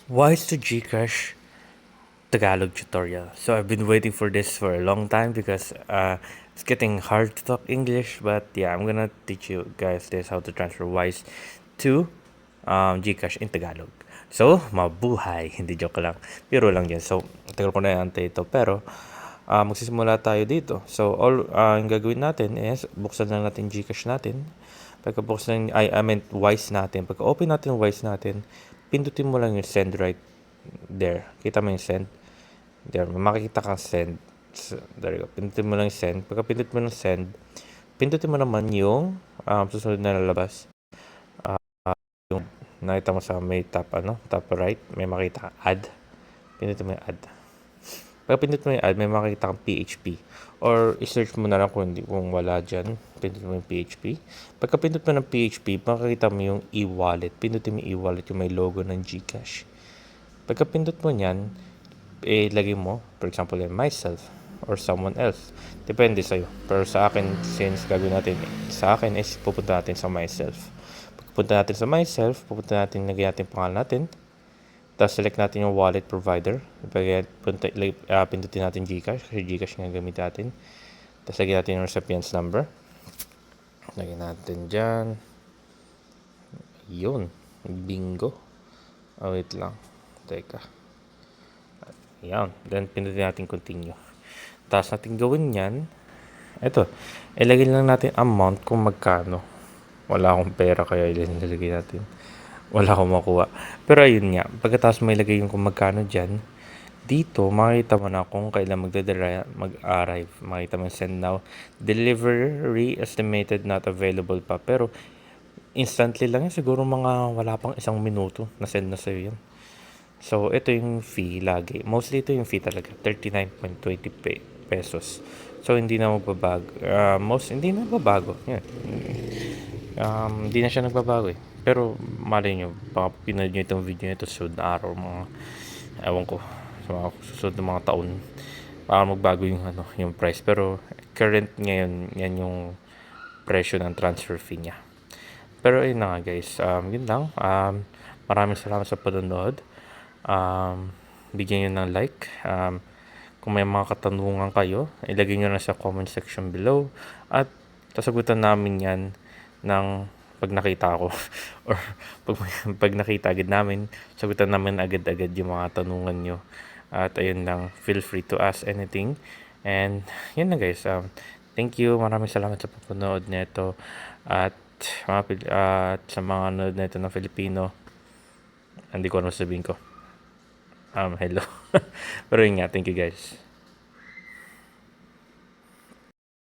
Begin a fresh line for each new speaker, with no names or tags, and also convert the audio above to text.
Wise to Gcash Tagalog tutorial. So I've been waiting for this for a long time because it's getting hard to talk English. But yeah, I'm gonna teach you guys this how to transfer Wise to Gcash in Tagalog. So, mabuhay. Hindi joke lang. Biro lang yan. So, tagal ko na antay ito. Pero, magsisimula tayo dito. So, yung gagawin natin is, buksan lang natin Gcash natin. Pagka-buksan, I meant Wise natin. Pagka-open natin Wise natin, pindutin mo lang yung send right there. Kita mo yung send? There, makikita kang send. So, there you go. Pindutin mo lang yung send. Pagka pindutin mo ng send, pindutin mo naman yung susunod na lalabas. Yung nakita mo sa may top right, may makita kang add. Pindutin mo yung add. Pagka pindutin mo yung add, may makita kang PHP. Or i-search mo na lang kung wala dyan. Pindutin mo yung PHP. Pagka pindutin mo ng PHP, makikita mo yung e-wallet. Pindutin mo yung e-wallet, yung may logo ng Gcash. Pagka pindot mo yan, lagay mo, for example, myself or someone else. Depende sa'yo. Pero sa akin, since gagawin natin, sa akin is pupunta natin sa myself. Pagpunta natin sa myself, pupunta natin, lagay natin pangalan natin. Tapos select natin yung wallet provider. Pindutin natin Gcash, kasi Gcash nga gamit natin. Tapos lagyan natin yung recipient's number. Lagyan natin dyan. Yun. Bingo. Oh, wait lang. Teka. Ayan. Then, pindutin natin continue. Tapos natin gawin yan. Ito. Ilagay lang natin amount kung magkano. Wala akong pera kaya ilalagay natin. Wala akong makuha. Pero ayun nga. Pagkatapos may ilagay yung kung magkano dyan, dito, makikita mo na kung kailan mag-arrive. Makikita mo send now. Delivery estimated not available pa. Pero, instantly lang yan. Siguro mga wala pang 1 minuto na send na sa'yo yan. So, ito yung fee lagi. Mostly ito yung fee talaga. 39.20 pesos. So, hindi na magbabago. Hindi na magbabago. Yan. Hindi na siya nagbabago eh. Pero, malay nyo, baka pinanood nyo itong video nito susunod na araw, ewan ko, sa mga susunod na mga taon, baka magbago yung price. Pero, current ngayon, yan yung presyo ng transfer fee niya. Pero, ayun na nga guys. Yun lang. Maraming salamat sa panonood. Bigyan nyo ng like. Kung may mga katanungan kayo, ilagay nyo na sa comment section below. At sasagutan namin yan ng pag nakita ko. Or pag nakita agad namin, sagutan namin agad-agad yung mga tanungan nyo. At ayun lang, feel free to ask anything. And yun na guys. Thank you. Maraming salamat sa panonood nito. At sa mga nanonood nito ng Filipino, hindi ko ano sabihin ko. Hello. Pero yun nga, thank you guys.